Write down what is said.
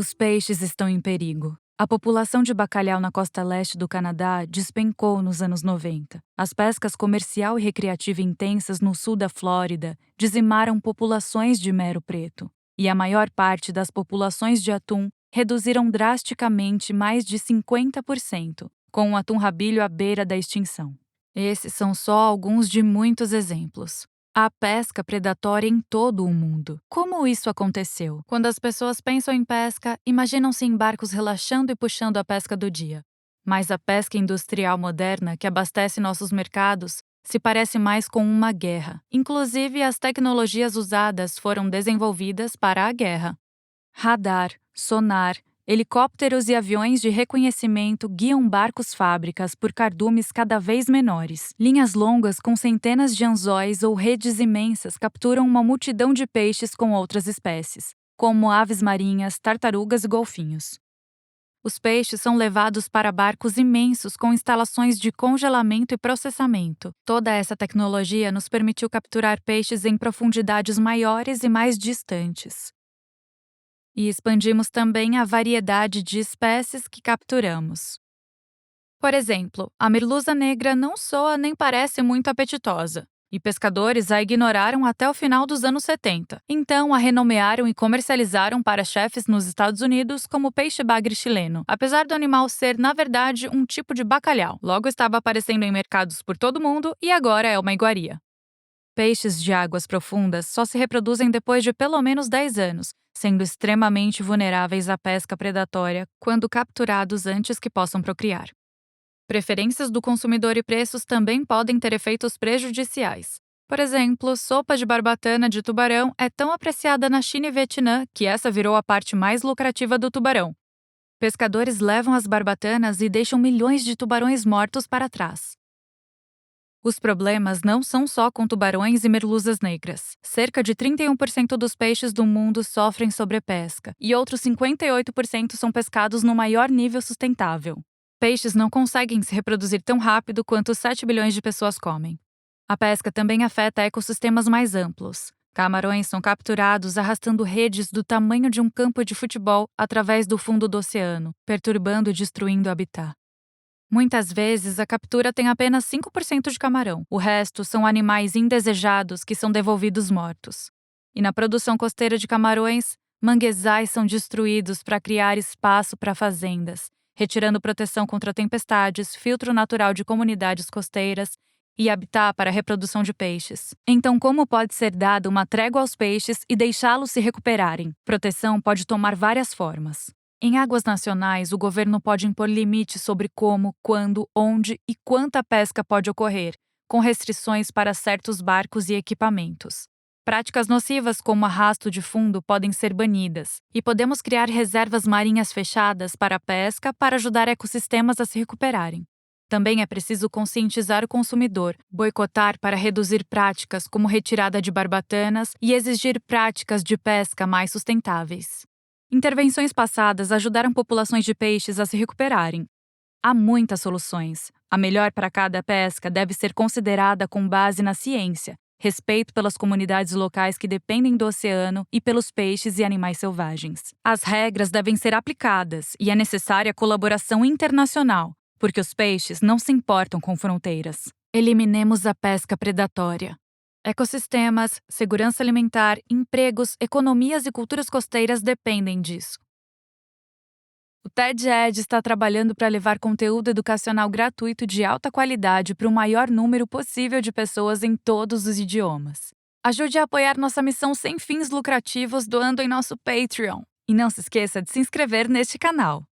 Os peixes estão em perigo. A população de bacalhau na costa leste do Canadá despencou nos anos 90. As pescas comercial e recreativa intensas no sul da Flórida dizimaram populações de mero preto. E a maior parte das populações de atum reduziram drasticamente mais de 50%, com o atum-rabilho à beira da extinção. Esses são só alguns de muitos exemplos. Há pesca predatória em todo o mundo. Como isso aconteceu? Quando as pessoas pensam em pesca, imaginam-se em barcos relaxando e puxando a pesca do dia. Mas a pesca industrial moderna, que abastece nossos mercados, se parece mais com uma guerra. Inclusive, as tecnologias usadas foram desenvolvidas para a guerra. Radar, sonar, helicópteros e aviões de reconhecimento guiam barcos-fábricas por cardumes cada vez menores. Linhas longas com centenas de anzóis ou redes imensas capturam uma multidão de peixes com outras espécies, como aves marinhas, tartarugas e golfinhos. Os peixes são levados para barcos imensos com instalações de congelamento e processamento. Toda essa tecnologia nos permitiu capturar peixes em profundidades maiores e mais distantes. E expandimos também a variedade de espécies que capturamos. Por exemplo, a merluza negra não soa nem parece muito apetitosa, e pescadores a ignoraram até o final dos anos 70. Então a renomearam e comercializaram para chefes nos Estados Unidos como peixe-bagre chileno, apesar do animal ser, na verdade, um tipo de bacalhau. Logo estava aparecendo em mercados por todo mundo e agora é uma iguaria. Peixes de águas profundas só se reproduzem depois de pelo menos 10 anos, sendo extremamente vulneráveis à pesca predatória quando capturados antes que possam procriar. Preferências do consumidor e preços também podem ter efeitos prejudiciais. Por exemplo, sopa de barbatana de tubarão é tão apreciada na China e Vietnã que essa virou a parte mais lucrativa do tubarão. Pescadores levam as barbatanas e deixam milhões de tubarões mortos para trás. Os problemas não são só com tubarões e merluzas negras. Cerca de 31% dos peixes do mundo sofrem sobrepesca, e outros 58% são pescados no maior nível sustentável. Peixes não conseguem se reproduzir tão rápido quanto 7 bilhões de pessoas comem. A pesca também afeta ecossistemas mais amplos. Camarões são capturados arrastando redes do tamanho de um campo de futebol através do fundo do oceano, perturbando e destruindo o habitat. Muitas vezes, a captura tem apenas 5% de camarão. O resto são animais indesejados que são devolvidos mortos. E na produção costeira de camarões, manguezais são destruídos para criar espaço para fazendas, retirando proteção contra tempestades, filtro natural de comunidades costeiras e habitat para a reprodução de peixes. Então, como pode ser dada uma trégua aos peixes e deixá-los se recuperarem? Proteção pode tomar várias formas. Em águas nacionais, o governo pode impor limites sobre como, quando, onde e quanta pesca pode ocorrer, com restrições para certos barcos e equipamentos. Práticas nocivas como arrasto de fundo podem ser banidas, e podemos criar reservas marinhas fechadas para a pesca para ajudar ecossistemas a se recuperarem. Também é preciso conscientizar o consumidor, boicotar para reduzir práticas como retirada de barbatanas e exigir práticas de pesca mais sustentáveis. Intervenções passadas ajudaram populações de peixes a se recuperarem. Há muitas soluções. A melhor para cada pesca deve ser considerada com base na ciência, respeito pelas comunidades locais que dependem do oceano e pelos peixes e animais selvagens. As regras devem ser aplicadas e é necessária colaboração internacional, porque os peixes não se importam com fronteiras. Eliminemos a pesca predatória. Ecossistemas, segurança alimentar, empregos, economias e culturas costeiras dependem disso. O TED-Ed está trabalhando para levar conteúdo educacional gratuito de alta qualidade para o maior número possível de pessoas em todos os idiomas. Ajude a apoiar nossa missão sem fins lucrativos doando em nosso Patreon. E não se esqueça de se inscrever neste canal.